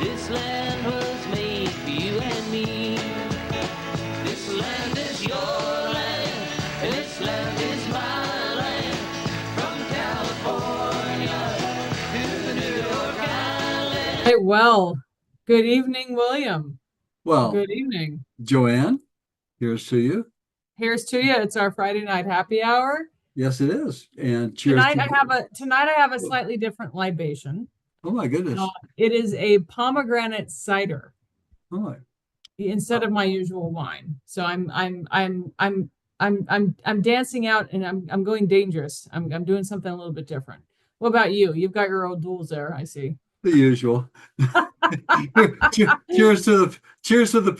This land was made for you and me. This land is your land. This land is my land. From California to New York Island. Hey, well, good evening, William. Well, Good evening. Joann, here's to you. Here's to you. It's our Friday night happy hour. Yes, it is. And cheers. Tonight I have a slightly different libation. Oh my goodness. It is a pomegranate cider Oh my. instead of my usual wine. So I'm dancing out and I'm going dangerous. I'm doing something a little bit different. What about you? You've got your old duels there, I see. The usual. Cheers to the people. Cheers to the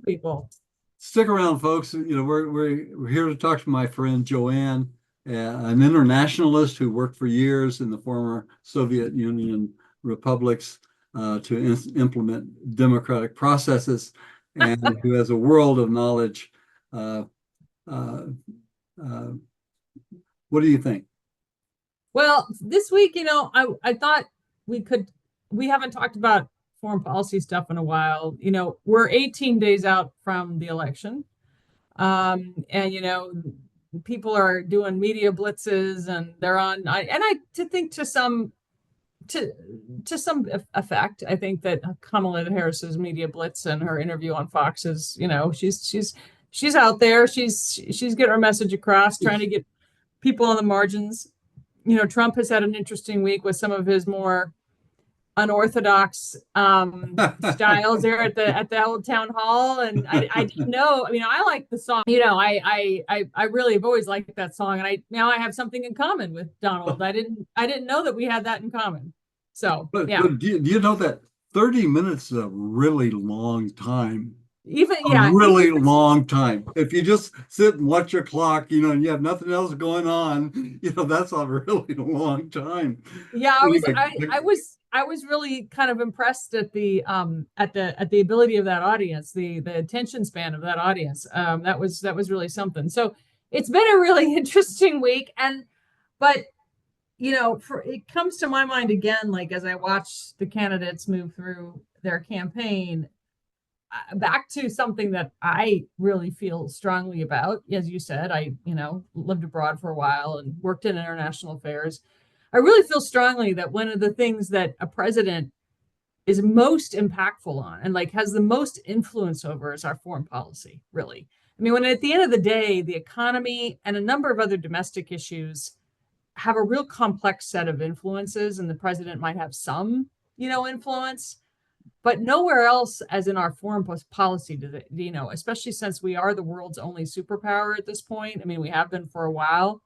people. Stick around, folks. You know, we're here to talk to my friend Joann, an internationalist who worked for years in the former Soviet Union republics to implement democratic processes, and who has a world of knowledge. What do you think? Well, this week, I thought we haven't talked about foreign policy stuff in a while. We're 18 days out from the election. And, people are doing media blitzes and they're on, to some effect. I think that Kamala Harris's media blitz and her interview on Fox is, she's out there. She's getting her message across, trying to get people on the margins. Trump has had an interesting week with some of his more unorthodox styles there at the old town hall, and I didn't know. I like the song. I really have always liked that song, and now I have something in common with Donald. I didn't know that we had that in common. So, but yeah. Do you know that 30 minutes is a really long time? Long time. If you just sit and watch your clock, and you have nothing else going on, that's a really long time. Yeah, I was really kind of impressed at the ability of that audience, the attention span of that audience. That was really something. So it's been a really interesting week, but it comes to my mind again, like as I watch the candidates move through their campaign, back to something that I really feel strongly about. As you said, I lived abroad for a while and worked in international affairs. I really feel strongly that one of the things that a president is most impactful on and has the most influence over is our foreign policy, really. When at the end of the day, the economy and a number of other domestic issues have a real complex set of influences, and the president might have some, influence, but nowhere else as in our foreign policy does it, especially since we are the world's only superpower at this point. We have been for a while.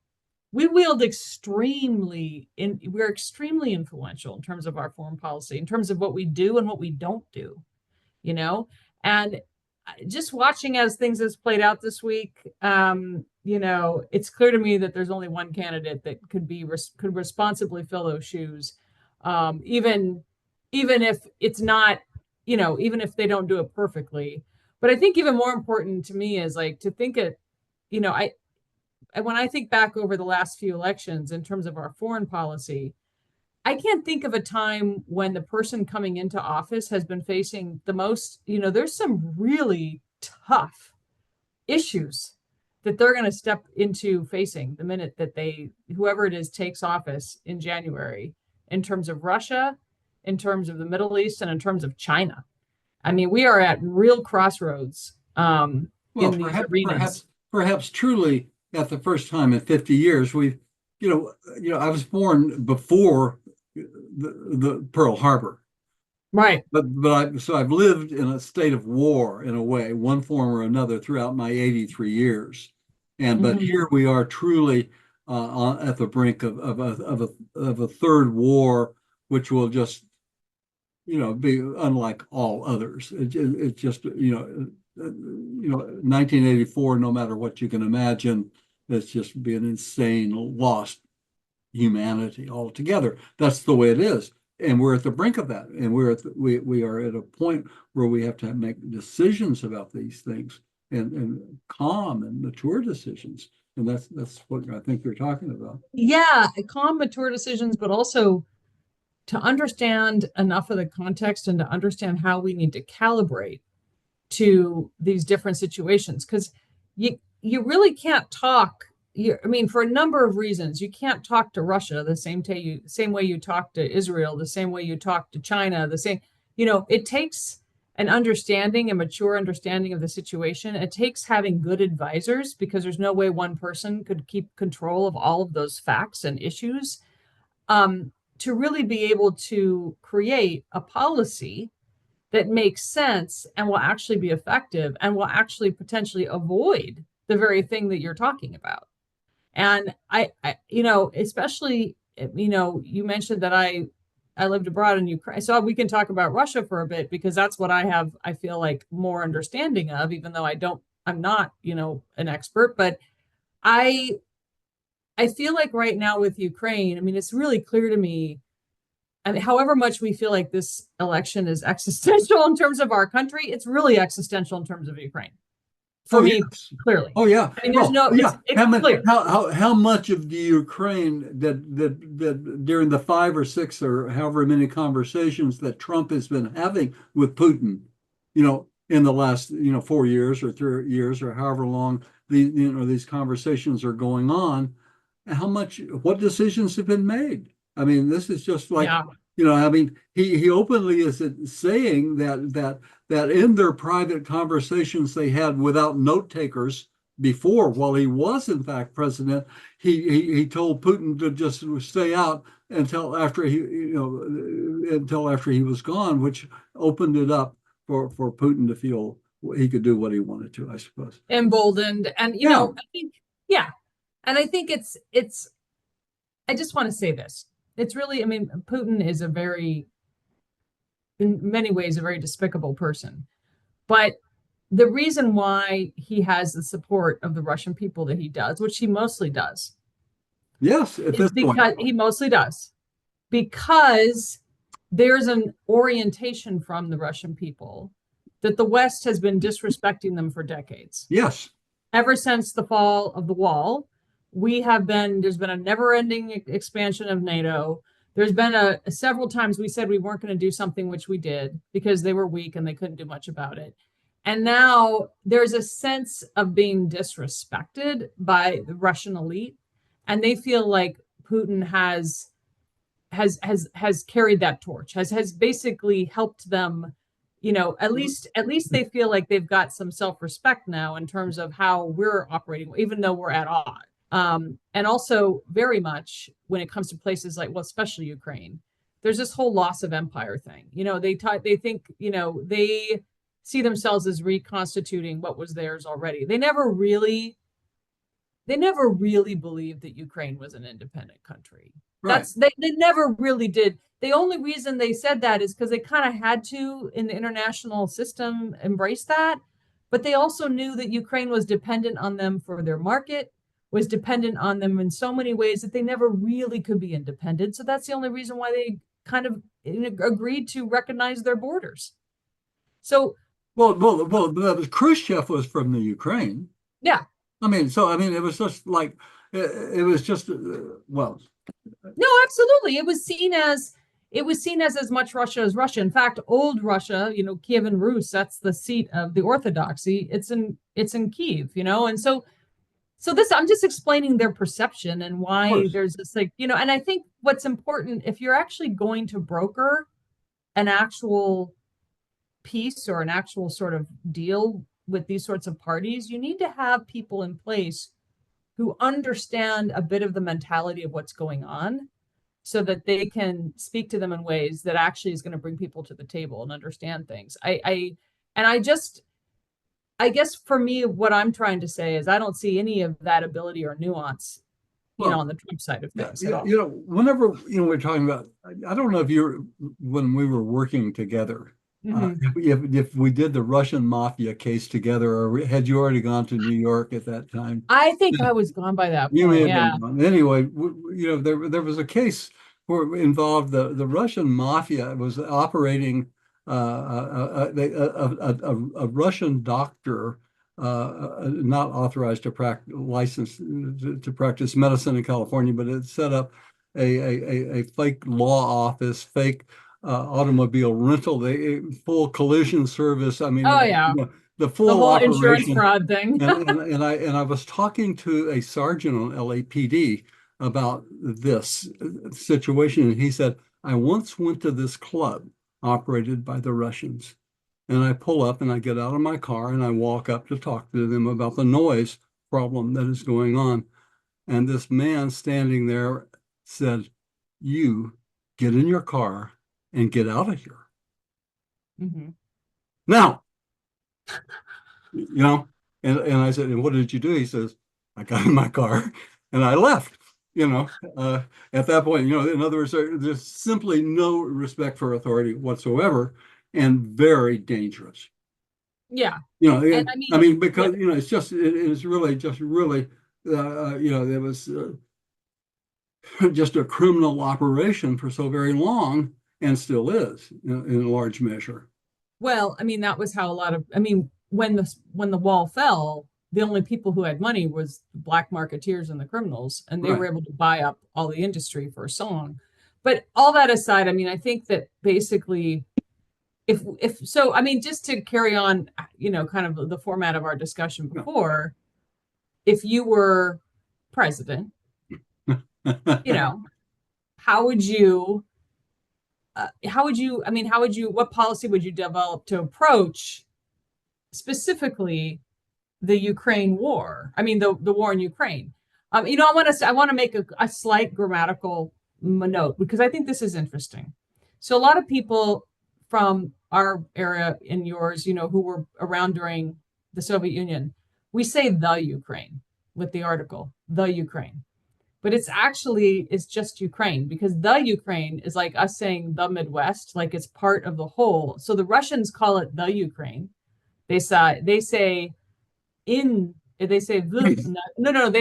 We're extremely influential in terms of our foreign policy, in terms of what we do and what we don't do, and just watching as things has played out this week, it's clear to me that there's only one candidate that could responsibly fill those shoes, even if it's not, even if they don't do it perfectly. But I think even more important to me is to think it, when I think back over the last few elections in terms of our foreign policy, I can't think of a time when the person coming into office has been facing the most, there's some really tough issues that they're going to step into facing the minute that whoever it is takes office in January, in terms of Russia, in terms of the Middle East, and in terms of China. We are at real crossroads in these arenas. Perhaps truly at the first time in 50 years, I was born before the Pearl Harbor. Right. So I've lived in a state of war in a way, one form or another, throughout my 83 years. But here we are truly at the brink of a third war, which will just, be unlike all others. It's just, 1984, no matter what you can imagine, it's just be an insane, lost humanity altogether. That's the way it is. And we're at the brink of that. And we are at a point where we have to make decisions about these things, and calm and mature decisions. And that's what I think you're talking about. Yeah, calm, mature decisions, but also to understand enough of the context and to understand how we need to calibrate to these different situations. Because you really can't talk. I mean, for a number of reasons, you can't talk to Russia the same way you talk to Israel, the same way you talk to China, the same, it takes an understanding, a mature understanding of the situation. It takes having good advisors, because there's no way one person could keep control of all of those facts and issues, to really be able to create a policy that makes sense and will actually be effective and will actually potentially avoid the very thing that you're talking about. And I especially, you mentioned that I lived abroad in Ukraine. So we can talk about Russia for a bit, because that's what I feel like more understanding of, even though I'm not, an expert, but I feel like right now with Ukraine, I mean, it's really clear to me. I mean, however much we feel like this election is existential in terms of our country, it's really existential in terms of Ukraine. For me, yes. clearly. Oh yeah. I mean, there's it's clear. How much of the Ukraine that during the 5 or 6 or however many conversations that Trump has been having with Putin, in the last 4 years or 3 years or however long these conversations are going on, what decisions have been made? I mean, this is just like, I mean, he openly is saying that in their private conversations they had without note takers before, while he was in fact president, he told Putin to just stay out until after he was gone, which opened it up for Putin to feel he could do what he wanted to, I suppose. Emboldened, and I think, and I think it's. I just want to say this. It's really, I mean, Putin is in many ways, a very despicable person. But the reason why he has the support of the Russian people that he does, which he mostly does. Yes, at this point. He mostly does. Because there's an orientation from the Russian people that the West has been disrespecting them for decades. Yes. Ever since the fall of the wall, there's been a never-ending expansion of NATO. There's been several times we said we weren't going to do something, which we did, because they were weak and they couldn't do much about it. And now there's a sense of being disrespected by the Russian elite, and they feel like Putin has carried that torch, has basically helped them. At least they feel like they've got some self-respect now in terms of how we're operating, even though we're at odds. And also very much when it comes to places like, well, especially Ukraine, there's this whole loss of empire thing. They think, they see themselves as reconstituting what was theirs already. They never really believed that Ukraine was an independent country. Right. They never really did. The only reason they said that is because they kind of had to, in the international system, embrace that. But they also knew that Ukraine was dependent on them for their market, was dependent on them in so many ways that they never really could be independent. So that's the only reason why they kind of agreed to recognize their borders. So, well, Khrushchev was from the Ukraine. Yeah. I mean, it was just like, it was just, well. No, absolutely. It was seen as much Russia as Russia. In fact, old Russia, Kievan Rus, that's the seat of the Orthodoxy. It's in Kiev, and so this, I'm just explaining their perception and why there's this and I think what's important, if you're actually going to broker an actual peace or an actual sort of deal with these sorts of parties, you need to have people in place who understand a bit of the mentality of what's going on, so that they can speak to them in ways that actually is going to bring people to the table and understand things. I guess for me, what I'm trying to say is I don't see any of that ability or nuance, on the Trump side of things. Whenever, we're talking about, I don't know if when we were working together, if we did the Russian mafia case together, or had you already gone to New York at that time? I think I was gone by that point. You may have been gone. Anyway, there was a case where it involved the Russian mafia was operating a Russian doctor, not authorized to practice medicine in California, but it set up a fake law office, fake automobile rental, full collision service. I mean, Oh yeah, the the full whole insurance operation. fraud thing. And I was talking to a sergeant on LAPD about this situation, and he said, I once went to this club operated by the Russians. And I pull up and I get out of my car and I walk up to talk to them about the noise problem that is going on. And this man standing there said, you get in your car and get out of here. Mm-hmm. Now, and I said, and what did you do? He says, I got in my car and I left. At that point, in other words, there's simply no respect for authority whatsoever, and very dangerous. Yeah. And I mean, because yeah. it is really just really, it was just a criminal operation for so very long, and still is in a large measure. Well, I mean, that was how when the wall fell, the only people who had money was the black marketeers and the criminals, and they were able to buy up all the industry for so long. But all that aside, I mean, I think that basically, if so, I mean, just to carry on, kind of the format of our discussion before, if you were president, how would you, what policy would you develop to approach specifically the Ukraine war? I mean, the war in Ukraine. I want to make a slight grammatical note because I think this is interesting. So a lot of people from our area and yours, who were around during the Soviet Union, we say the Ukraine with the article, the Ukraine. But it's just Ukraine, because the Ukraine is like us saying the Midwest, like it's part of the whole. So the Russians call it the Ukraine. They say they say no, they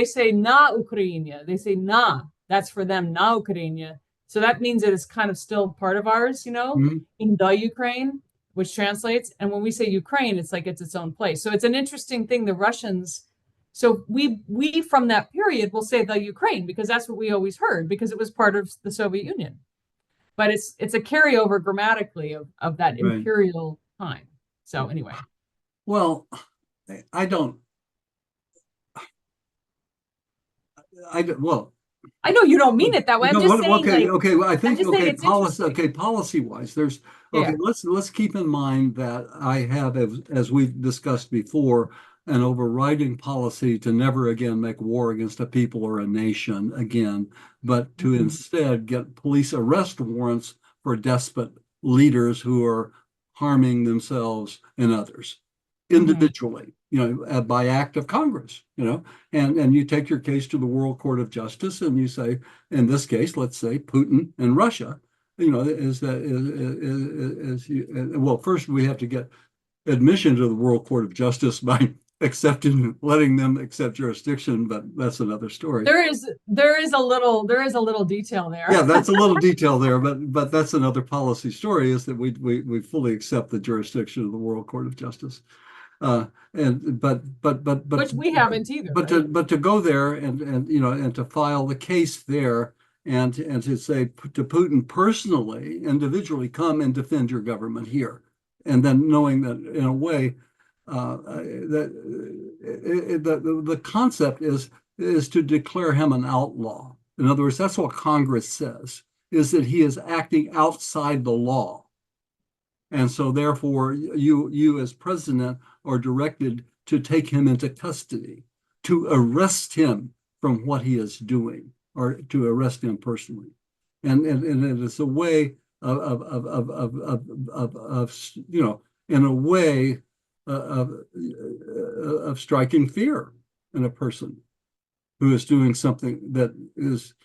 say na Ukraine. They say na. That's for them, na Ukraine. So that means that it's kind of still part of ours, Mhm. in the Ukraine, which translates. And when we say Ukraine, it's like it's its own place. So it's an interesting thing. The Russians, so we from that period will say the Ukraine because that's what we always heard, because it was part of the Soviet Union. But it's a carryover grammatically of that Right. imperial time. So anyway. Well, I don't. Well, I know you don't mean it that way. I'm just saying, okay. Well, I think just saying it's policy. interesting. Okay, policy wise, there's okay. Yeah. Let's keep in mind that I have, as we've discussed before, an overriding policy to never again make war against a people or a nation again, but to instead get police arrest warrants for despot leaders who are harming themselves and others individually, by act of Congress, and you take your case to the World Court of Justice and you say, in this case, let's say Putin and Russia, well, first we have to get admission to the World Court of Justice by letting them accept jurisdiction, but that's another story. There is a little detail there. Yeah, that's a little detail there, but that's another policy story, is that we fully accept the jurisdiction of the World Court of Justice. But which we haven't either. But to go there and to file the case there and to say to Putin personally, individually, come and defend your government here, and then knowing that in a way that the concept is to declare him an outlaw. In other words, that's what Congress says, is that he is acting outside the law. And so therefore, you as president are directed to take him into custody, to arrest him from what he is doing, or to arrest him personally. And it is a way of in a way of striking fear in a person who is doing something that is,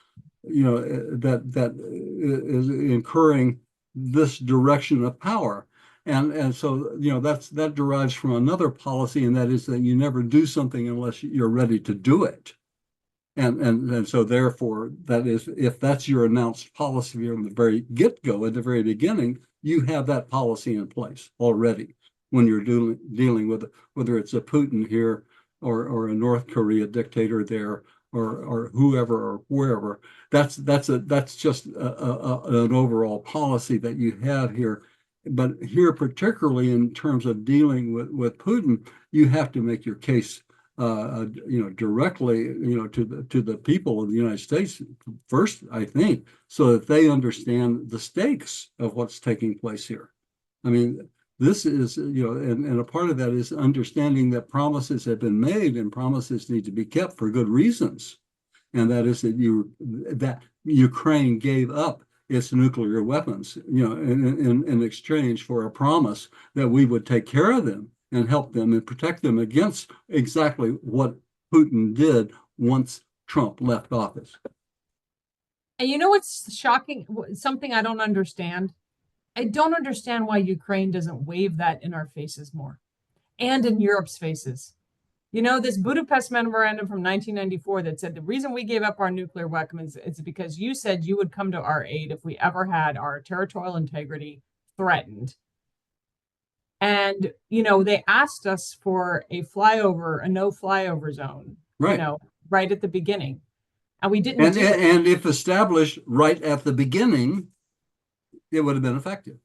that is incurring this direction of power. And so, that derives from another policy, and that is that you never do something unless you're ready to do it. And so therefore, that is, if that's your announced policy from the very get-go, at the very beginning, you have that policy in place already when you're dealing with, whether it's a Putin here or a North Korea dictator there, or whoever or wherever. That's just an overall policy that you have here. But here, particularly in terms of dealing with Putin, you have to make your case, directly, to the people of the United States first, I think, so that they understand the stakes of what's taking place here. I mean, this is, and a part of that is understanding that promises have been made and promises need to be kept for good reasons. And that is that Ukraine gave up its nuclear weapons, in exchange for a promise that we would take care of them and help them and protect them against exactly what Putin did once Trump left office. And you know what's shocking? Something I don't understand. I don't understand why Ukraine doesn't wave that in our faces more, and in Europe's faces. This Budapest Memorandum from 1994 that said the reason we gave up our nuclear weapons is because you said you would come to our aid if we ever had our territorial integrity threatened. And, they asked us for a no flyover zone, right, right at the beginning. And we didn't do it. And if established right at the beginning, it would have been effective.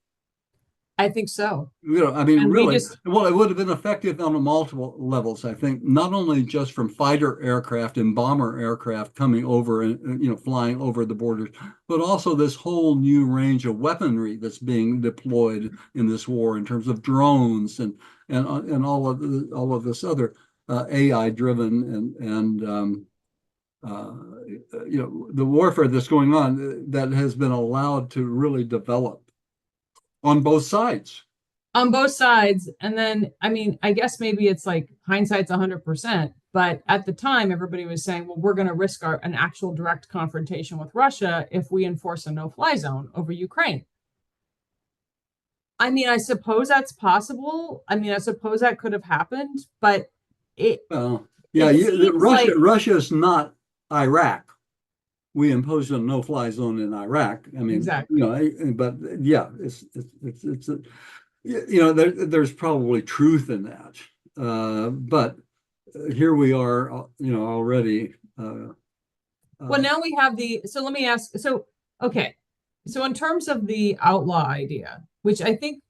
I think so. And really, well, it would have been effective on multiple levels, I think, not only just from fighter aircraft and bomber aircraft coming over and, flying over the borders, but also this whole new range of weaponry that's being deployed in this war in terms of drones and all of this other AI driven and the warfare that's going on that has been allowed to really develop on both sides. On both sides. And then, I guess maybe it's like hindsight's 100%. But at the time, everybody was saying, well, we're going to risk an actual direct confrontation with Russia if we enforce a no-fly zone over Ukraine. I suppose that's possible. I suppose that could have happened. But Russia is not Iraq. We imposed a no-fly zone in Iraq. Exactly. But yeah, there's probably truth in that. But here we are, already. Well, now we have so let me ask. So, okay. So in terms of the outlaw idea, which I think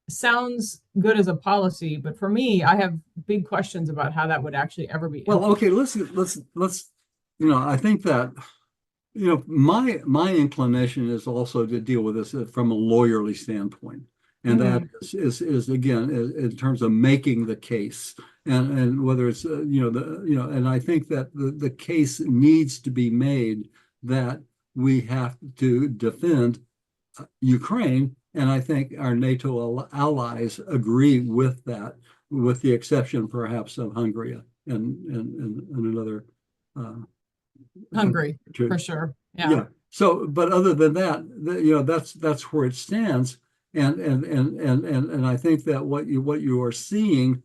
sounds good as a policy, but for me, I have big questions about how that would actually ever be. Well, okay, let's I think that my inclination is also to deal with this from a lawyerly standpoint, and that is again in terms of making the case, and whether it's and I think that the case needs to be made that we have to defend Ukraine, and I think our NATO allies agree with that, with the exception perhaps of Hungary and another. Hungary, for sure. Yeah. So, but other than that, that's where it stands, and I think that what you are seeing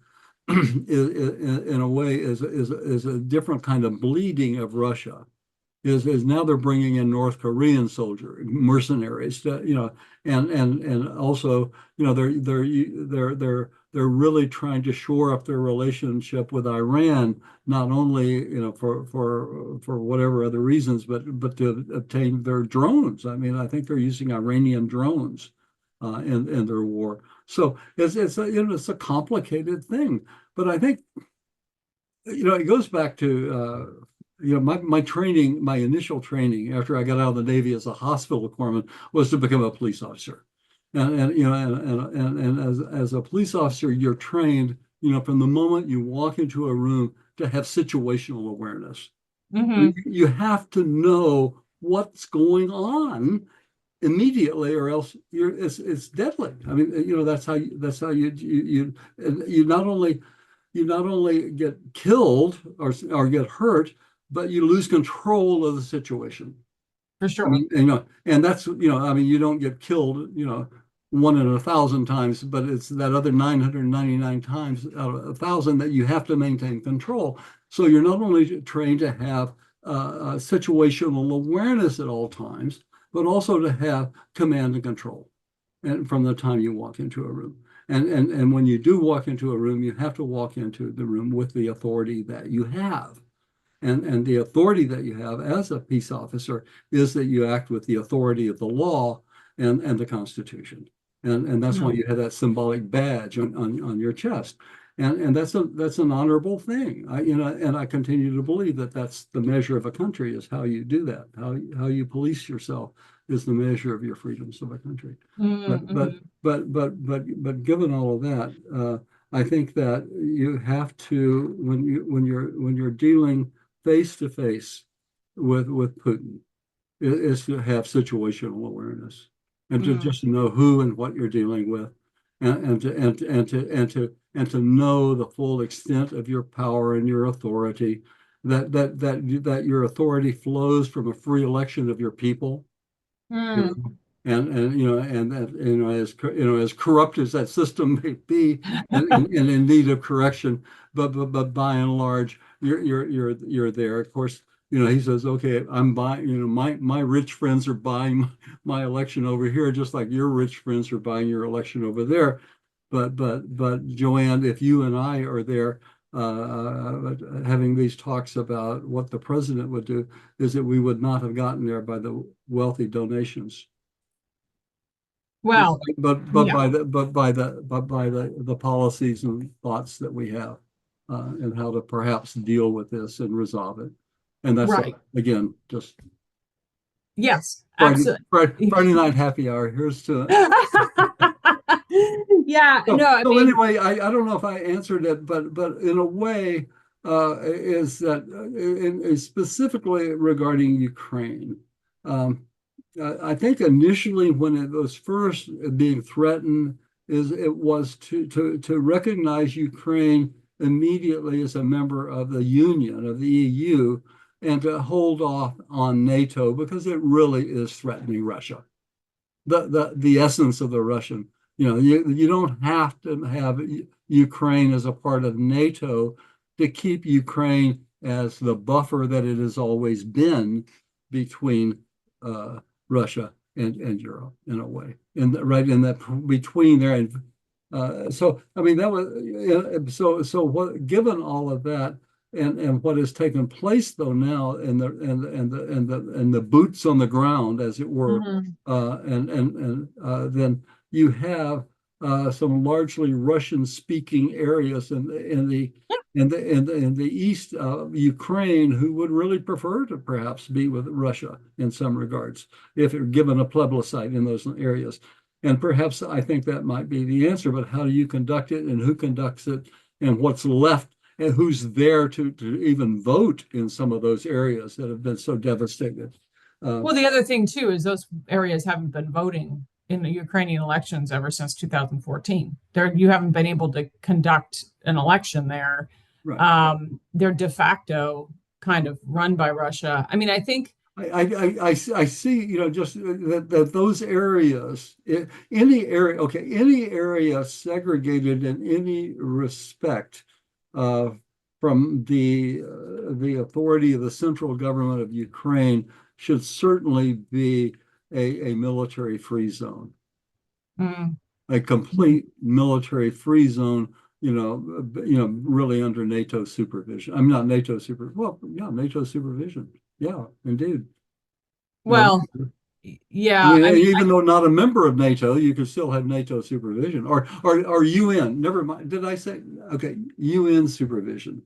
is, in a way, is a different kind of bleeding of Russia. Is now they're bringing in North Korean mercenaries, and also, they're really trying to shore up their relationship with Iran, not only for whatever other reasons, but to obtain their drones. I think they're using Iranian drones in their war. So it's a complicated thing. But I think it goes back to my training, my initial training after I got out of the Navy as a hospital corpsman was to become a police officer. And as a police officer, you're trained, from the moment you walk into a room to have situational awareness. Mm-hmm. You have to know what's going on immediately, or else it's deadly. That's how you not only get killed or get hurt, but you lose control of the situation. For sure. And that's, you don't get killed, 1 in 1,000 times, but it's that other 999 times out of 1,000 that you have to maintain control. So you're not only trained to have situational awareness at all times, but also to have command and control, and from the time you walk into a room. And when you do walk into a room, you have to walk into the room with the authority that you have. And the authority that you have as a peace officer is that you act with the authority of the law and the Constitution. And that's why you have that symbolic badge on your chest. And that's an honorable thing. And I continue to believe that that's the measure of a country, is how you do that. How you police yourself is the measure of your freedoms of a country. But given all of that, I think that you have to, when you're dealing face to face with Putin, is to have situational awareness and to just know who and what you're dealing with, and to know the full extent of your power and your authority, that your authority flows from a free election of your people. And that, as corrupt as that system may be, and in need of correction, but by and large, you're there. Of course, he says, okay, I'm buying, my rich friends are buying my election over here, just like your rich friends are buying your election over there. But Joann, if you and I are there having these talks about what the president would do, is that we would not have gotten there by the wealthy donations. Well, but by the policies and thoughts that we have, and how to perhaps deal with this and resolve it. And that's right. Again, just yes, absolutely. Friday night happy hour. Here's to yeah. I mean, anyway, I don't know if I answered it, but in a way, is that specifically regarding Ukraine. I think initially when it was first being threatened, it was to recognize Ukraine immediately as a member of the Union, of the EU, and to hold off on NATO, because it really is threatening Russia. The essence of the Russian, you don't have to have Ukraine as a part of NATO to keep Ukraine as the buffer that it has always been between Russia and Europe, in a way, right in that between there. And so I mean, that was so what, given all of that, and what has taken place though now, and the boots on the ground, as it were, then you have some largely Russian-speaking areas in the east of Ukraine, who would really prefer to perhaps be with Russia in some regards, if it given a plebiscite in those areas. And perhaps I think that might be the answer, but how do you conduct it, and who conducts it, and what's left, and who's there to even vote in some of those areas that have been so devastated? Well, the other thing too is those areas haven't been voting in the Ukrainian elections ever since 2014. You haven't been able to conduct an election there. Right. They're de facto kind of run by Russia. I mean, I think I see, just that those areas, any area segregated in any respect from the authority of the central government of Ukraine should certainly be a military-free zone, a complete military-free zone. Really under NATO supervision. I'm not NATO supervision. Well, yeah, NATO supervision. Yeah, indeed. Well, yeah. I mean, even though not a member of NATO, you can still have NATO supervision, or UN. Never mind. Did I say okay? UN supervision.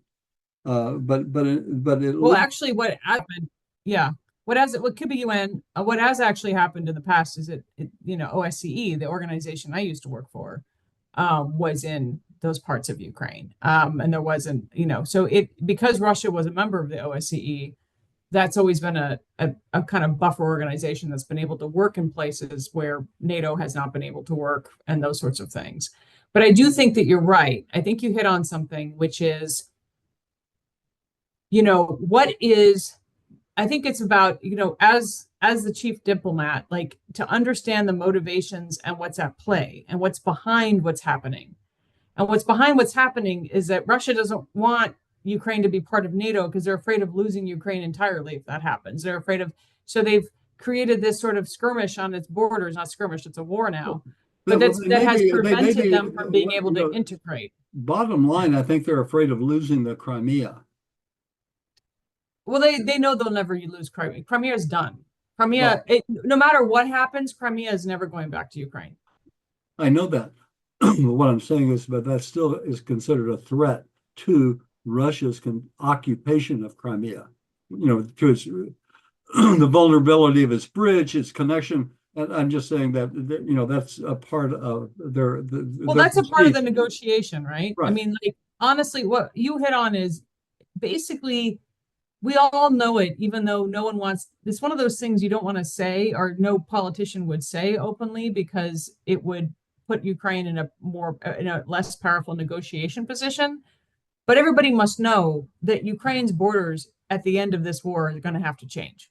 Actually, what happened? Yeah. What could be UN? What has actually happened in the past is OSCE, the organization I used to work for, was in those parts of Ukraine, and there wasn't, so because Russia was a member of the OSCE, that's always been a kind of buffer organization that's been able to work in places where NATO has not been able to work, and those sorts of things. But I do think that you're right. I think you hit on something, which is, I think it's about, as the chief diplomat, like, to understand the motivations and what's at play and what's behind what's happening. And what's behind what's happening is that Russia doesn't want Ukraine to be part of NATO because they're afraid of losing Ukraine entirely if that happens. They're afraid of, so they've created this sort of skirmish on its borders, not skirmish, it's a war now. But that has prevented them from being able to integrate. Bottom line, I think they're afraid of losing the Crimea. Well, they know they'll never lose Crimea. Crimea is done. Crimea, Well, no matter what happens, Crimea is never going back to Ukraine. I know that. What I'm saying is, but that still is considered a threat to Russia's occupation of Crimea. To its the vulnerability of its bridge, its connection. And I'm just saying that that's a part of Well, their that's a part of the perceived. negotiation, right? I Right. mean, like, honestly, what you hit on is basically we all know it, even though no one wants. It's one of those things you don't want to say, or no politician would say openly, because it would put Ukraine in a less powerful negotiation position. But everybody must know that Ukraine's borders at the end of this war are going to have to change.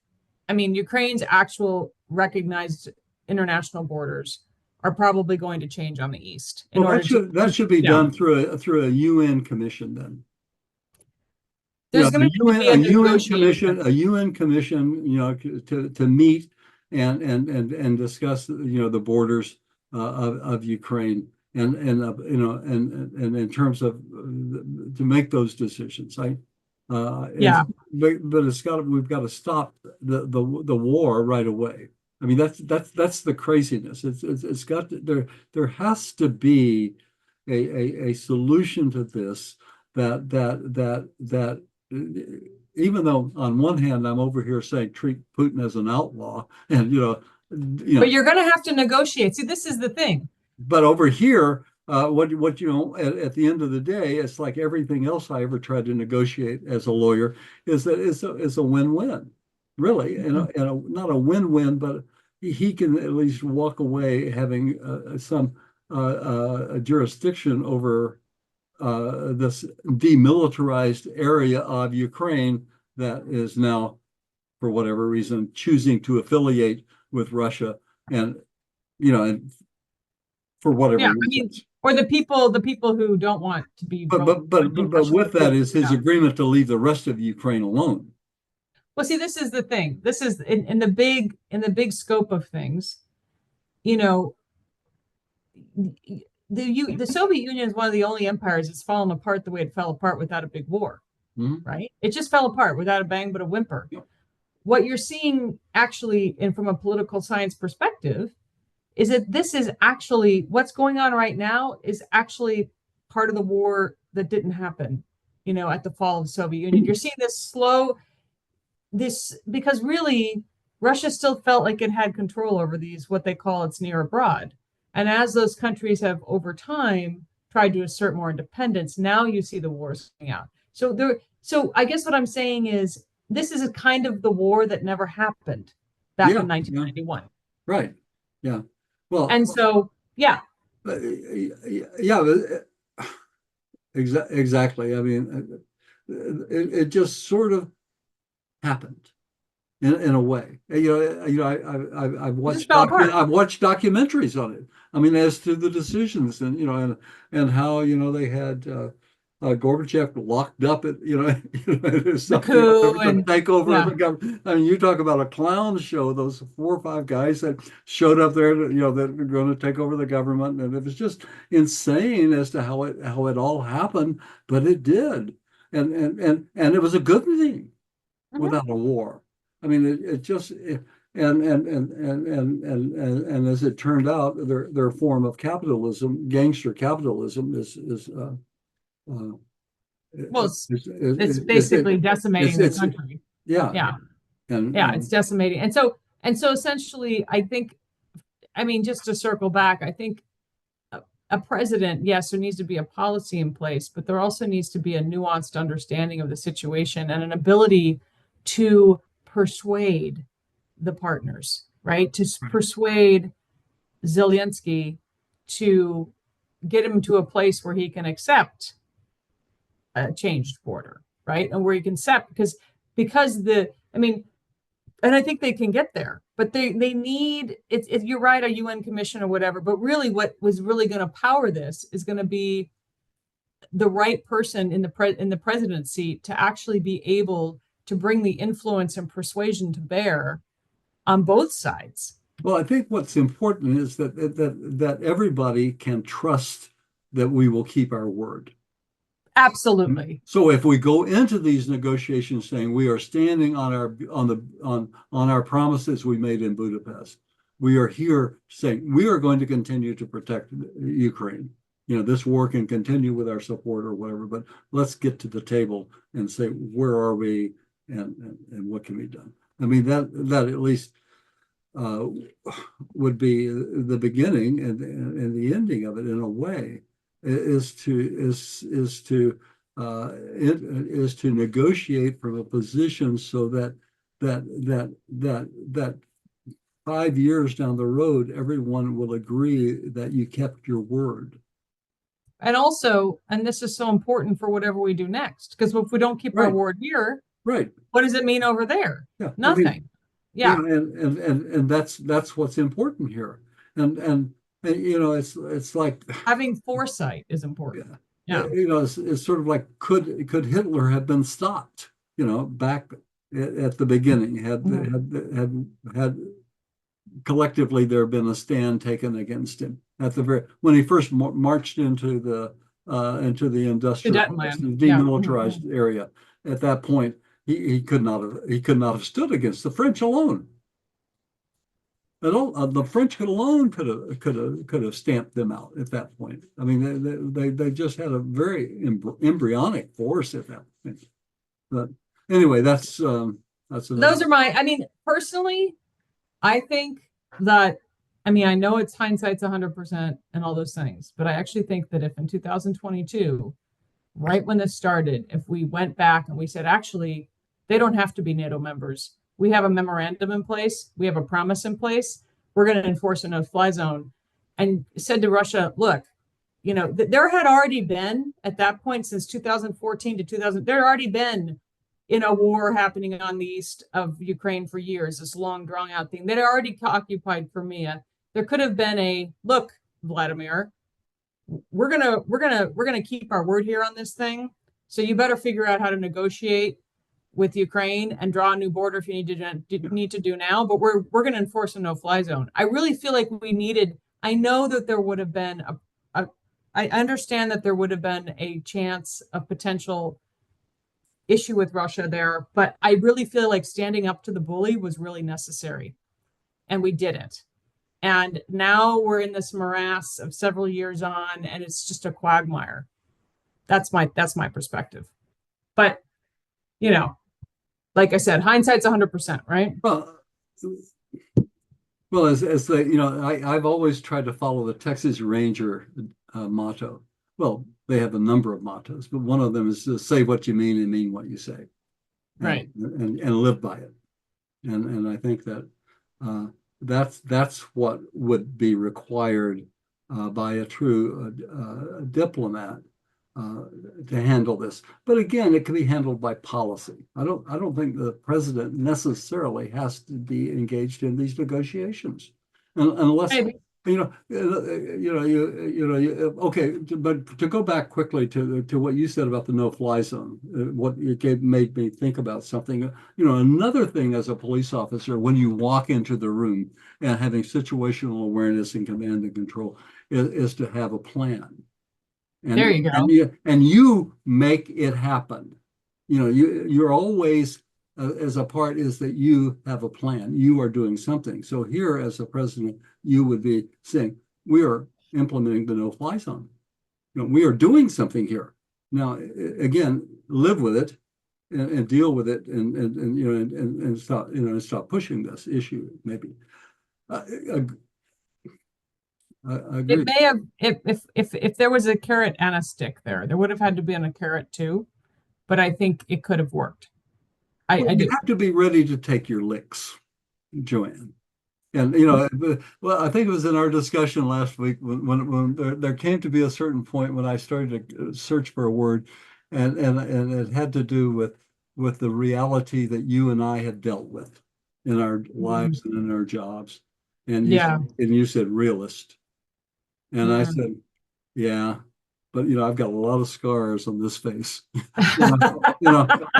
I mean, Ukraine's actual recognized international borders are probably going to change on the east in Well, order to that should be yeah. done through a UN commission then. There's going to need to be a negotiation. A UN commission, to meet and discuss, the borders of Ukraine and in terms of to make those decisions. Yeah. But we've got to stop the war right away. I mean, that's the craziness. It's got to, there has to be a solution to this that even though on one hand I'm over here saying treat Putin as an outlaw, and But you're going to have to negotiate. See, this is the thing. but over here, what at the end of the day, it's like everything else I ever tried to negotiate as a lawyer is that it's a win-win, really, and not a win-win, but he can at least walk away having some jurisdiction over this demilitarized area of Ukraine that is now, for whatever reason, choosing to affiliate with Russia, and for whatever reasons. I mean, or the people who don't want to be. But with that is his agreement to leave the rest of Ukraine alone. Well, see, this is the thing. This is in the big scope of things. The Soviet Union is one of the only empires that's fallen apart the way it fell apart without a big war, right? It just fell apart without a bang but a whimper. Yep. What you're seeing actually, and from a political science perspective, is that this is actually what's going on right now is actually part of the war that didn't happen, at the fall of the Soviet Union. You're seeing this because really Russia still felt like it had control over these, what they call its near abroad. And as those countries have over time tried to assert more independence, now you see the wars coming out. So I guess what I'm saying is this is a kind of the war that never happened back in 1991. Yeah. Right. Yeah. Well, and so, yeah. Exactly. I mean, it just sort of happened in a way. I've watched documentaries on it. I mean, as to the decisions and how they had Gorbachev locked up at the coup and take over the government. I mean, you talk about a clown show. Those 4 or 5 guys that showed up there, that were going to take over the government, and it was just insane as to how it all happened. But it did, and it was a good thing without a war. I mean, and as it turned out, their form of capitalism, gangster capitalism, is it's basically decimating the country. Yeah. It's decimating. And so essentially, I mean, just to circle back, I think a president, yes, there needs to be a policy in place, but there also needs to be a nuanced understanding of the situation and an ability to persuade the partners, right? To persuade Zelensky to get him to a place where he can accept a changed border, right? And where he can accept, because and I think they can get there, but they need it. You're right, a UN commission or whatever, but really what was really going to power this is going to be the right person in the presidency to actually be able to bring the influence and persuasion to bear on both sides. Well, I think what's important is that everybody can trust that we will keep our word. Absolutely. So if we go into these negotiations saying we are standing on our promises we made in Budapest, we are here saying we are going to continue to protect Ukraine. This war can continue with our support or whatever, but let's get to the table and say where are we and what can be done. I mean that at least would be the beginning and the ending of it in a way is to negotiate from a position so that 5 years down the road, everyone will agree that you kept your word. And also, and this is so important for whatever we do next, because if we don't keep our word here, right, what does it mean over there? Yeah, nothing. I mean, yeah, and that's what's important here. And it's like having foresight is important. Yeah. It's sort of like could Hitler have been stopped? Back at the beginning, had collectively there been a stand taken against him when he first marched into the industrial demilitarized area. At that point, he could not have stood against the French alone. The French alone could have stamped them out at that point. I mean, they just had a very embryonic force at that point. But anyway, that's those are my. I mean, personally, I think that. I mean, I know it's hindsight's 100% and all those things, but I actually think that if in 2022, right when this started, if we went back and we said, actually, they don't have to be NATO members. We have a memorandum in place. We have a promise in place. We're going to enforce a no-fly zone. And said to Russia, look, there had already been at that point since 2014 to 2000, there had already been a war happening on the east of Ukraine for years, this long drawn out thing. They'd already occupied Crimea. There could have been a look, Vladimir, we're gonna keep our word here on this thing. So you better figure out how to negotiate with Ukraine and draw a new border if you need to do now. But we're going to enforce a no-fly zone. I really feel like we needed. I know that there would have been I understand that there would have been a chance of potential issue with Russia there, but I really feel like standing up to the bully was really necessary, and we did it. And now we're in this morass of several years on, and it's just a quagmire. That's my perspective. But like I said, hindsight's 100%, right? Well, as I've always tried to follow the Texas Ranger motto. Well, they have a number of mottos, but one of them is to say what you mean and mean what you say, right, and live by it. And I think that that's what would be required by a true diplomat to handle this. But again, it can be handled by policy. I don't think the president necessarily has to be engaged in these negotiations, unless maybe. Okay. But to go back quickly to what you said about the no-fly zone, what it made me think about something. Another thing as a police officer, when you walk into the room and having situational awareness and command and control, is to have a plan. And, there you go. And you make it happen. You're always, as a part is that you have a plan. You are doing something. So here, as a president, you would be saying, we are implementing the no-fly zone. We are doing something here. Now, again, live with it and deal with it and stop pushing this issue, maybe. I agree. It may have, if there was a carrot and a stick there would have had to be a carrot too, but I think it could have worked. You have to be ready to take your licks, Joann. And well, I think it was in our discussion last week when there came to be a certain point when I started to search for a word, and it had to do with the reality that you and I had dealt with in our lives and in our jobs. And you said realist, and I said, yeah. But I've got a lot of scars on this face. I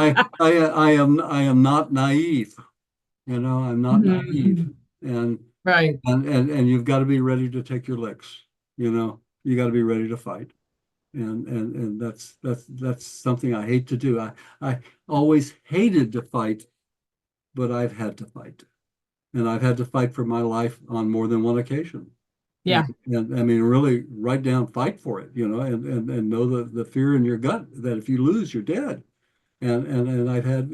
am not naive. I'm not naive, and right. And you've got to be ready to take your licks. You got to be ready to fight. and that's something I hate to do. I always hated to fight, but I've had to fight, and I've had to fight for my life on more than one occasion. Yeah. And I mean, really write down, fight for it, and know the fear in your gut that if you lose, you're dead. And I've had,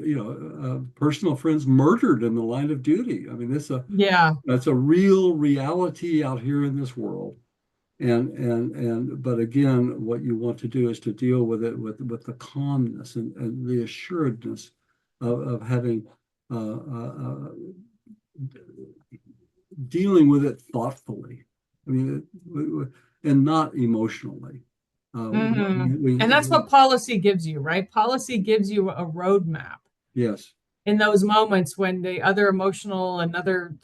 personal friends murdered in the line of duty. I mean, Yeah. that's a real reality out here in this world. But again, what you want to do is to deal with it with the calmness and the assuredness of having dealing with it thoughtfully. I mean, and not emotionally. And that's what policy gives you, right? Policy gives you a roadmap. Yes. In those moments when the other emotional and other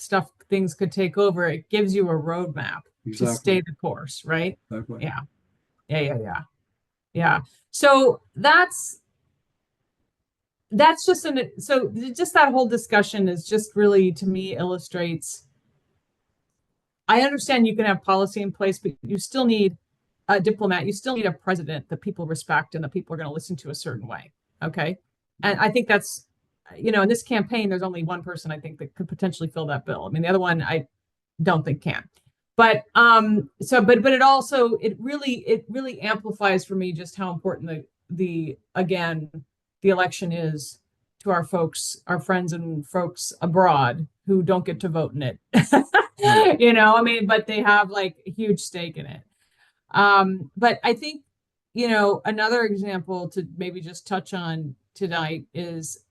things could take over, it gives you a roadmap to stay the course, right? Exactly. Yeah. So that's just just that whole discussion is just really, to me, illustrates. I understand you can have policy in place, but you still need a diplomat. You still need a president that people respect and that people are going to listen to a certain way. Okay. And I think that's, in this campaign, there's only one person I think that could potentially fill that bill. I mean, the other one I don't think can. But but it really amplifies for me just how important the election is to our friends and folks abroad who don't get to vote in it. But they have like a huge stake in it. But I think, another example to maybe just touch on tonight is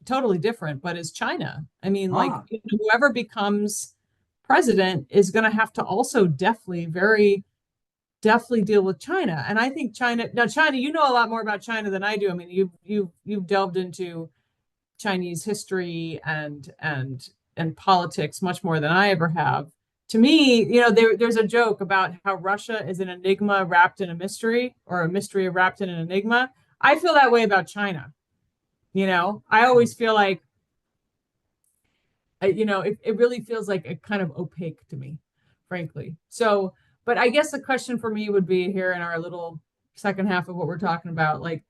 totally different, but is China. I mean, whoever becomes president is going to have to also very definitely deal with China. And I think China, you know a lot more about China than I do. I mean, you've delved into Chinese history and politics much more than I ever have. To me, there's a joke about how Russia is an enigma wrapped in a mystery, or a mystery wrapped in an enigma. I feel that way about China. I always feel like, it really feels like a kind of opaque to me, frankly. So, but I guess the question for me would be here in our little second half of what we're talking about, like,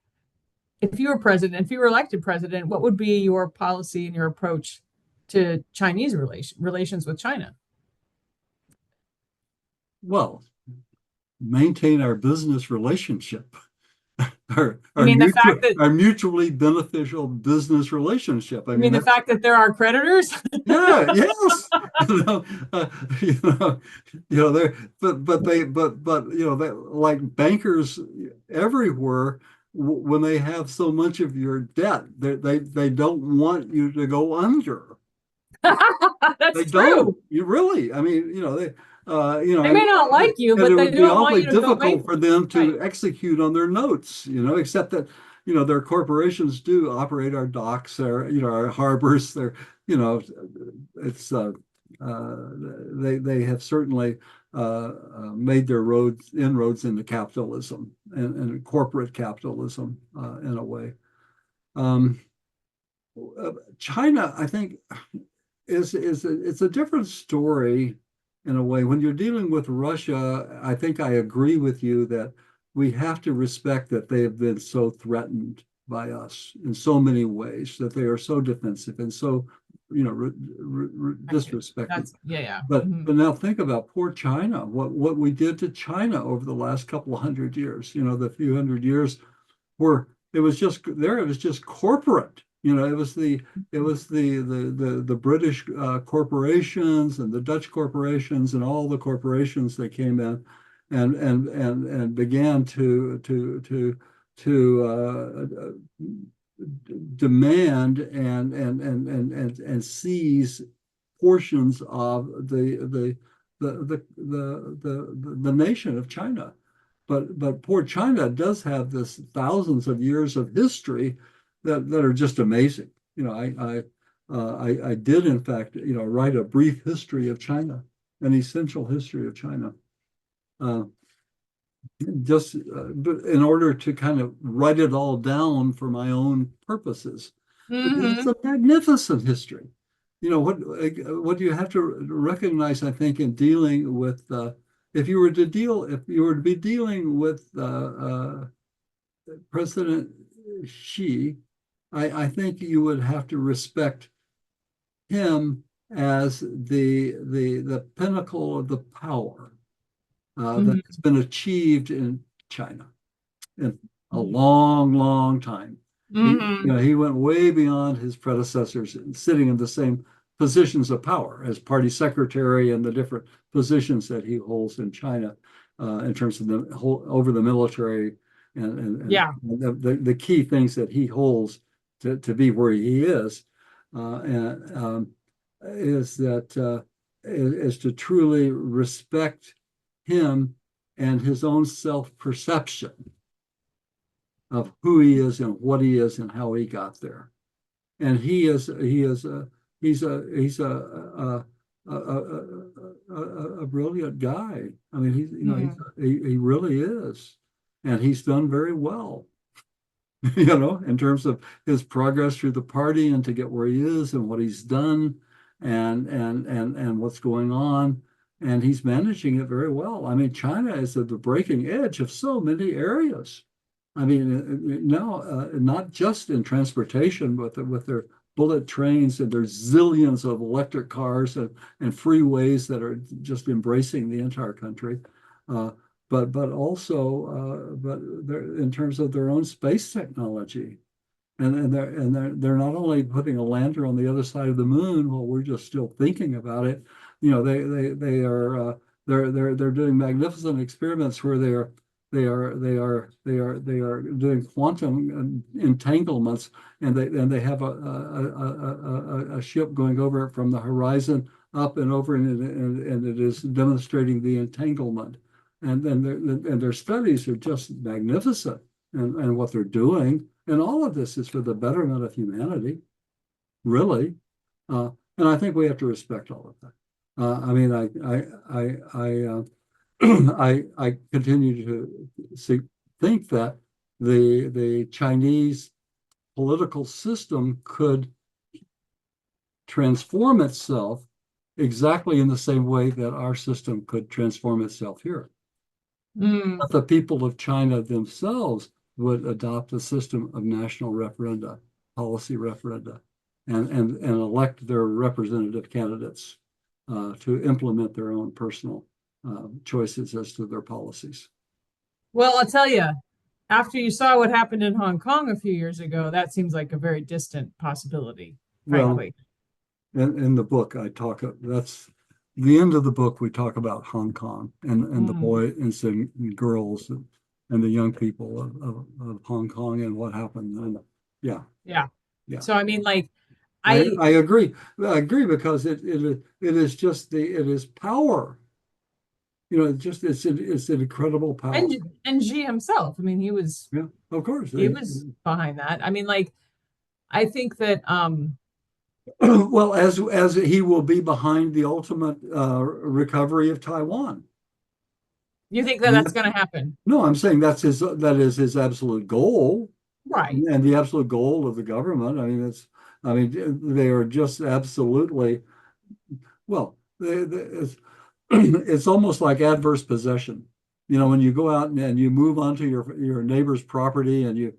if you were elected president, what would be your policy and your approach to Chinese relations with China? Well, maintain our business relationship. Our mutually beneficial business relationship. I mean, the fact that there are creditors. Yeah, yes. They're they like bankers everywhere. When they have so much of your debt, they don't want you to go under. That's true. You really. I mean, they may not like you, but they don't want you to go. It would be awfully difficult for them to execute on their notes. Except that their corporations do operate our docks, our harbors. It's they have certainly made their inroads into capitalism and corporate capitalism in a way. China, I think, it's a different story in a way. When you're dealing with Russia, I think I agree with you that we have to respect that they have been so threatened by us in so many ways, that they are so defensive and so, disrespected. But now think about poor China. What we did to China over the last couple of hundred years. The few hundred years where it was just corporate. It was the British corporations and the Dutch corporations and all the corporations that came in and began to demand and seize portions of the nation of China. But poor China does have this thousands of years of history that are just amazing. I did in fact write a brief history of China, an essential history of China, just in order to kind of write it all down for my own purposes. It's a magnificent history. What you have to recognize, I think, in dealing with if you were to be dealing with President Xi, I think you would have to respect him as the pinnacle of the power that has been achieved in China in a long, long time. He went way beyond his predecessors, sitting in the same positions of power as party secretary and the different positions that he holds in China in terms of over the military and the key things that he holds to be where he is, is to truly respect him and his own self-perception of who he is and what he is and how he got there. And he's a brilliant guy. I mean, he really is, and he's done very well. In terms of his progress through the party and to get where he is and what he's done and what's going on. And he's managing it very well. I mean, China is at the breaking edge of so many areas. I mean, now, not just in transportation, but with their bullet trains and their zillions of electric cars and freeways that are just embracing the entire country. But also, they're, in terms of their own space technology. And they're not only putting a lander on the other side of the moon while we're just still thinking about it. They're doing magnificent experiments where they are doing quantum entanglements, and they have a ship going over it from the horizon up and over, and it is demonstrating the entanglement, and their studies are just magnificent, and what they're doing. And all of this is for the betterment of humanity, really. And I think we have to respect all of that. I mean, I continue to think that the Chinese political system could transform itself exactly in the same way that our system could transform itself here. But the people of China themselves would adopt a system of national referenda, policy referenda, and elect their representative candidates to implement their own personal choices as to their policies. Well, I'll tell you, after you saw what happened in Hong Kong a few years ago, that seems like a very distant possibility, frankly. Well, in the book, that's the end of the book. We talk about Hong Kong and the boys and girls and the young people of Hong Kong and what happened. And yeah. So I mean, like, I agree. I agree, because it is power. It's an incredible power. And Xi himself. I mean, he was of course he was behind that. I mean, like, I think that well, as he will be behind the ultimate recovery of Taiwan. You think that that's going to happen? No, I'm saying that is his absolute goal, right? And the absolute goal of the government. I mean, they are just absolutely, well, it's almost like adverse possession. When you go out and you move onto your neighbor's property and you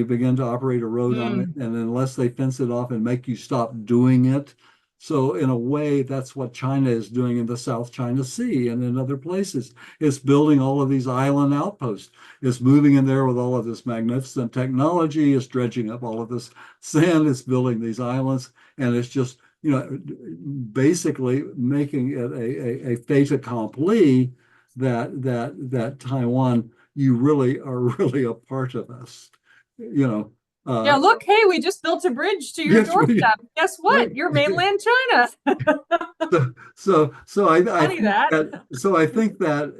begin to operate a road on it, and unless they fence it off and make you stop doing it. So in a way, that's what China is doing in the South China Sea and in other places. It's building all of these island outposts. It's moving in there with all of this magnificent technology. It's dredging up all of this sand. It's building these islands, and it's just, basically making it a fait accompli that Taiwan, you really are really a part of us. Look, hey, we just built a bridge to your doorstep. Guess what? You're mainland China. so I think that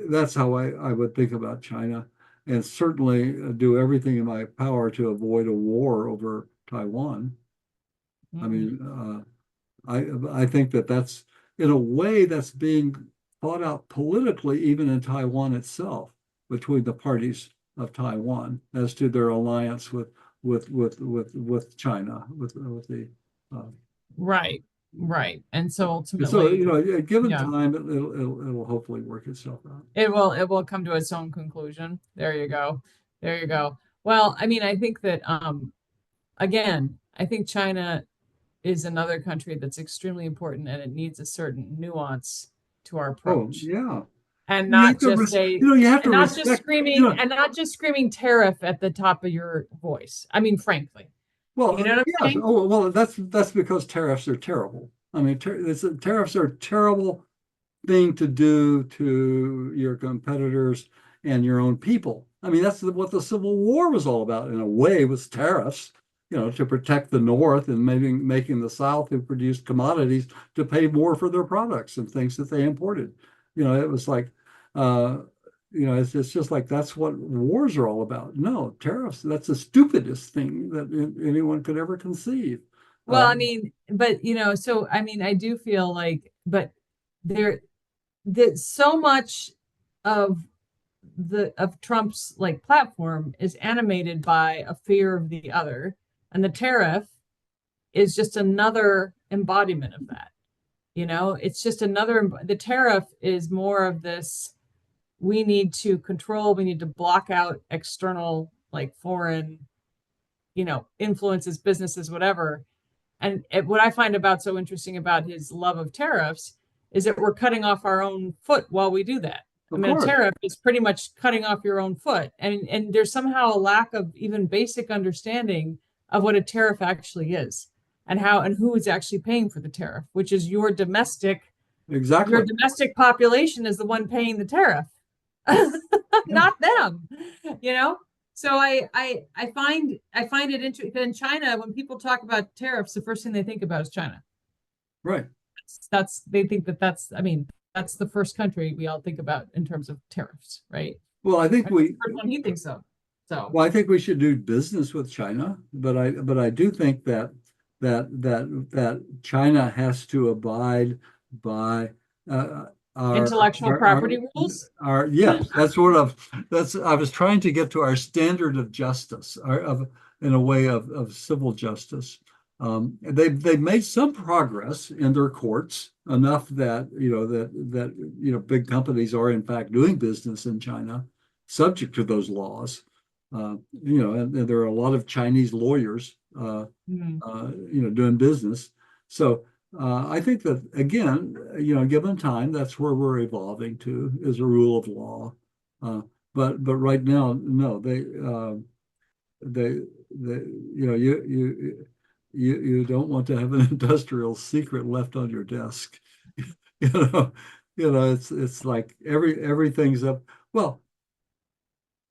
that's how I would think about China, and certainly do everything in my power to avoid a war over Taiwan. I mean, I think that's, in a way, that's being thought out politically, even in Taiwan itself, between the parties of Taiwan as to their alliance with with China with the Right. And so and so ultimately, given yeah, time it'll hopefully work itself out. it will come to its own conclusion. There you go. There you go. Well, I mean, I think that again, I think China is another country that's extremely important, and it needs a certain nuance to our Oh approach. yeah, And you not have to just a you have to and not just respect screaming and not just screaming tariff at the top of your voice. I mean, frankly. You well, know what I'm yes. saying? Oh, well, that's because tariffs are terrible. I mean, tariffs are a terrible thing to do to your competitors and your own people. I mean, that's what the Civil War was all about, in a way, was tariffs, to protect the North and maybe making the South, who produced commodities, to pay more for their products and things that they imported. It was like, uh, it's just like that's what wars are all about. No, tariffs, that's the stupidest thing that anyone could ever conceive. Well, I mean, but so I mean, I do feel like, but there, that so much of Trump's like platform is animated by a fear of the other, and the tariff is just another embodiment of that. It's just the tariff is more of this: we need to control, we need to block out external, like foreign, influences, businesses, whatever. And what I find about so interesting about his love of tariffs is that we're cutting off our own foot while we do that. I Of mean, a course, tariff is pretty much cutting off your own foot, and there's somehow a lack of even basic understanding of what a tariff actually is, and who is actually paying for the tariff, which is your exactly. domestic population is the one paying the tariff, Yeah, not them. You know, so I find it interesting. In China, when people talk about tariffs, the first thing they think about is China. right. That's they think that's I mean that's the first country we all think about in terms of tariffs, right? Well, I think That's the we first one he thinks so. So Well, I think we should do business with China, but I do think that China has to abide by uh, intellectual our property rules. yes, that's I was trying to get to our standard of justice, in a way of civil justice. They've made some progress in their courts, enough that big companies are in fact doing business in China, subject to those laws. And there are a lot of Chinese lawyers, Hmm. doing business. So I think that, again, given time, that's where we're evolving to, is a rule of law. Uh, but right now, no, they you don't want to have an industrial secret left on your desk. You know, it's like everything's up. Well,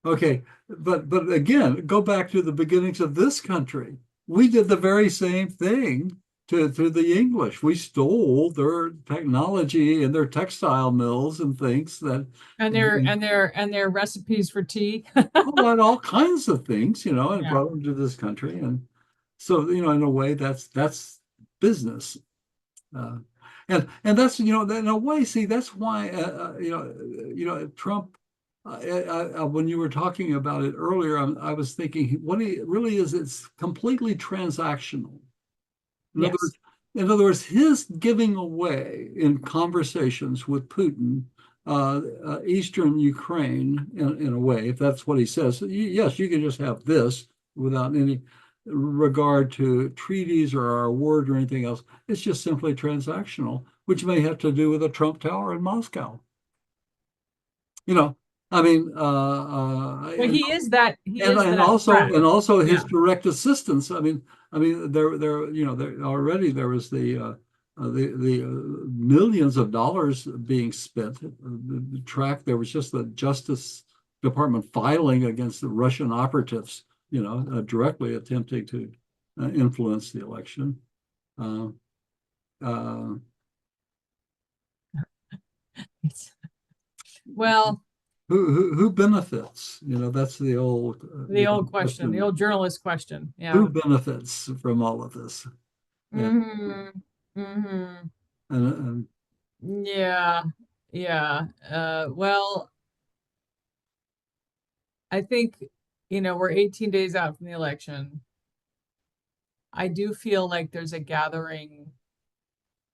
okay, but again, go back to the beginnings of this country. We did the very same thing to the English. We stole their technology and their textile mills and things that And their recipes for tea. all kinds of things, and Yeah. brought them to this country. And so, in a way, that's business. Uh, and that's, in a way, see, that's why Trump. When you were talking about it earlier, I was thinking what he really is. It's completely transactional. In other Yes. words, his giving away in conversations with Putin, Eastern Ukraine, in a way, if that's what he says, yes, you can just have this without any regard to treaties or our word or anything else. It's just simply transactional, which may have to do with the Trump Tower in Moscow. You know, I mean, Well, and he and is and that also threat. and also his Yeah. direct assistance. I mean, there already there was the millions of dollars being spent. There was just the Justice Department filing against the Russian operatives, directly attempting to influence the election. Uh, uh, Well, who benefits? That's the the old question, the question. old journalist question. Yeah. Who benefits from all of this? And, Hmm. Hmm. and Yeah. Yeah. Well, I think, we're 18 days out from the election. I do feel like there's a gathering.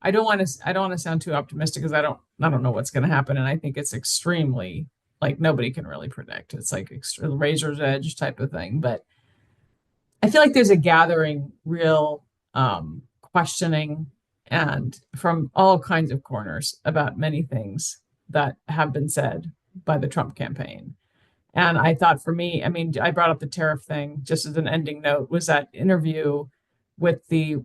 I don't want to sound too optimistic because I don't know what's going to happen. And I think it's extremely, like, nobody can really predict. It's like razor's edge type of thing. But I feel like there's a gathering real questioning and from all kinds of corners about many things that have been said by the Trump campaign. And I thought, for me, I mean, I brought up the tariff thing just as an ending note, was that interview with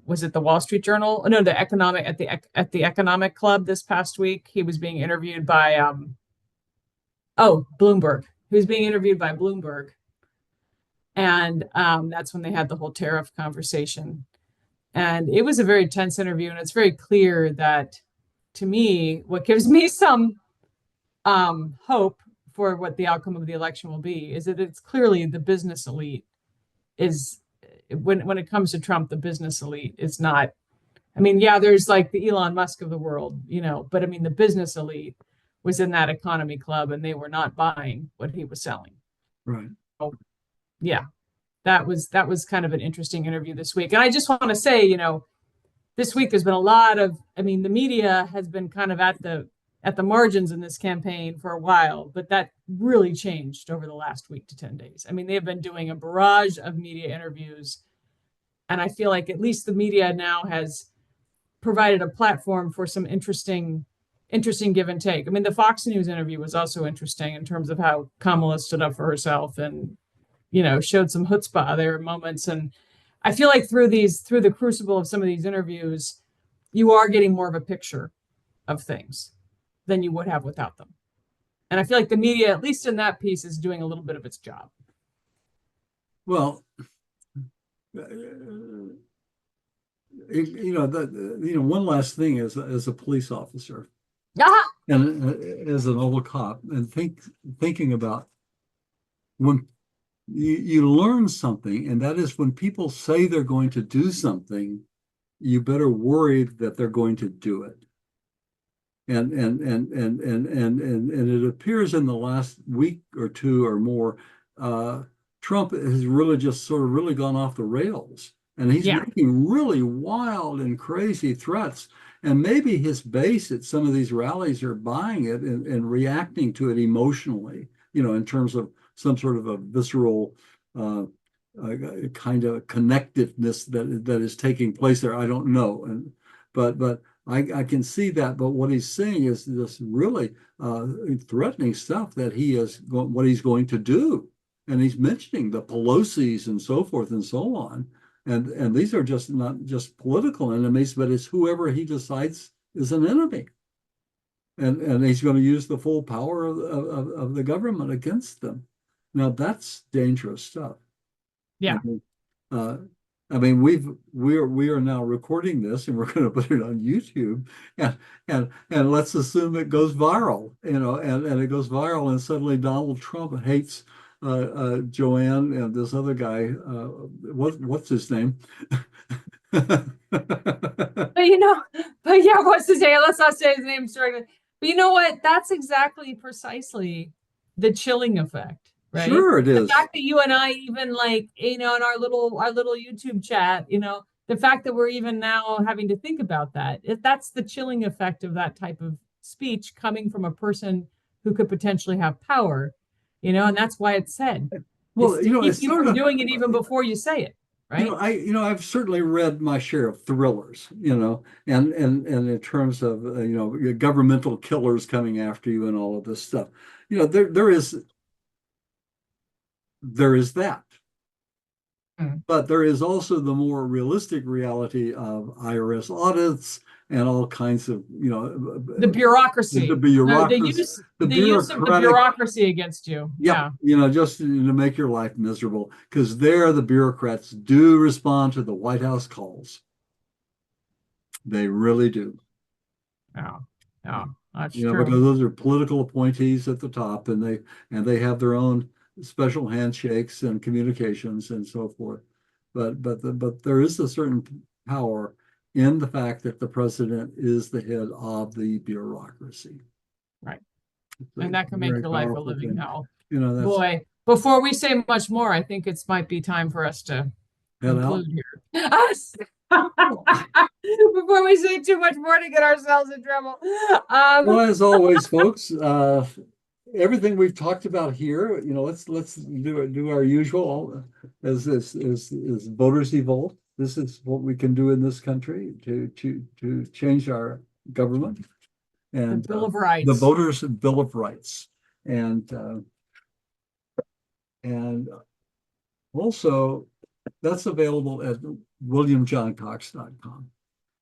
was it the Wall Street Journal? Oh, no, the Economic Club this past week. He was being interviewed by Bloomberg. He was being interviewed by Bloomberg. And that's when they had the whole tariff conversation. And it was a very tense interview. And it's very clear that, to me, what gives me some hope for what the outcome of the election will be is that it's clearly the business elite is, when it comes to Trump, the business elite is not, I mean, yeah, there's like the Elon Musk of the world, but I mean, the business elite was in that economy club and they were not buying what he was selling. Right. So, yeah, that was kind of an interesting interview this week. And I just want to say, this week there's been a lot of, I mean, the media has been kind of at the margins in this campaign for a while, but that really changed over the last week to 10 days. I mean, they've been doing a barrage of media interviews. And I feel like at least the media now has provided a platform for some interesting give and take. I mean, the Fox News interview was also interesting in terms of how Kamala stood up for herself and, showed some chutzpah there moments. And I feel like through the crucible of some of these interviews, you are getting more of a picture of things than you would have without them. And I feel like the media, at least in that piece, is doing a little bit of its job. Well, one last thing as a police officer, and as an old cop, and thinking about when you learn something, and that is when people say they're going to do something, you better worry that they're going to do it. And it appears in the last week or two or more, Trump has really just sort of really gone off the rails, and he's making really wild and crazy threats. And maybe his base at some of these rallies are buying it and reacting to it emotionally, in terms of some sort of a visceral kind of connectiveness that is taking place there. I don't know, but I can see that. But what he's saying is this really threatening stuff that what he's going to do. And he's mentioning the Pelosi's and so forth and so on. And these are just not just political enemies, but it's whoever he decides is an enemy. And he's going to use the full power of the government against them. Now that's dangerous stuff. Yeah. I mean, we are now recording this, and we're going to put it on YouTube, and let's assume it goes viral, and it goes viral, and suddenly Donald Trump hates Joann and this other guy. What's his name? But yeah, what's his name? Let's not say his name directly. But you know what? That's exactly precisely the chilling effect, right? Sure, it is. The fact that you and I even in our little YouTube chat, the fact that we're even now having to think about that's the chilling effect of that type of speech coming from a person who could potentially have power, and that's why it's said. Well, it's to keep you from doing it even before you say it. Right. I've certainly read my share of thrillers, and in terms of governmental killers coming after you and all of this stuff, there is that. But there is also the more realistic reality of IRS audits and all kinds of, the bureaucracy, the use of the bureaucracy against you. Yeah. Just to make your life miserable, because the bureaucrats do respond to the White House calls. They really do. Yeah. That's true. Because those are political appointees at the top, and they have their own special handshakes and communications and so forth. But there is a certain power in the fact that the president is the head of the bureaucracy. Right. And that can make your life a living hell. Boy, Before we say much more, I think it might be time for us to Head out. conclude here. Us! Before we say too much more to get ourselves in trouble. Well, as always, folks, everything we've talked about here, let's do our usual as voters evolve. This is what we can do in this country to change our government and the Bill of Rights. the voters' Bill of Rights, and also that's available at williamjohncox.com.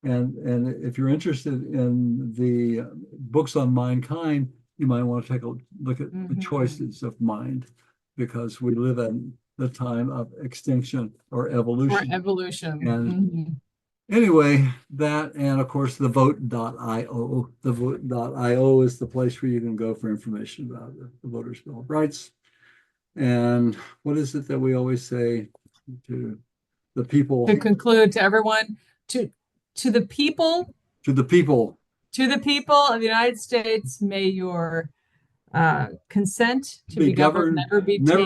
And if you're interested in the books on mankind, you might want to take a look at the choices of mind, because we live in the time of extinction or evolution. Or evolution. And anyway, that, and of course the vote.io. The vote.io is the place where you can go for information about the Voters' Bill of Rights. And what is it that we always say to the people? To conclude, to everyone, to the people To the people. To the people of the United States, may your consent to be governed never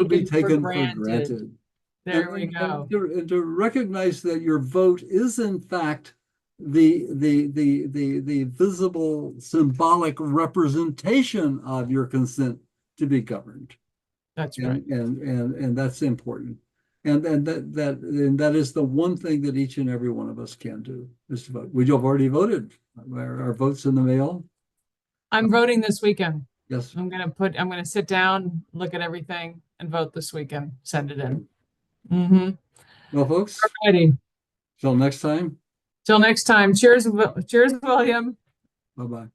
be taken for granted. There we go. And to recognize that your vote is in fact the visible symbolic representation of your consent to be governed. That's right. And that's important. And that is the one thing that each and every one of us can do, is to vote. We have already voted. Our votes in the mail. I'm voting this weekend. Yes. I'm gonna sit down, look at everything, and vote this weekend. Send it in. Well, folks. Alrighty. Till next time. Till next time. Cheers, William. Bye-bye.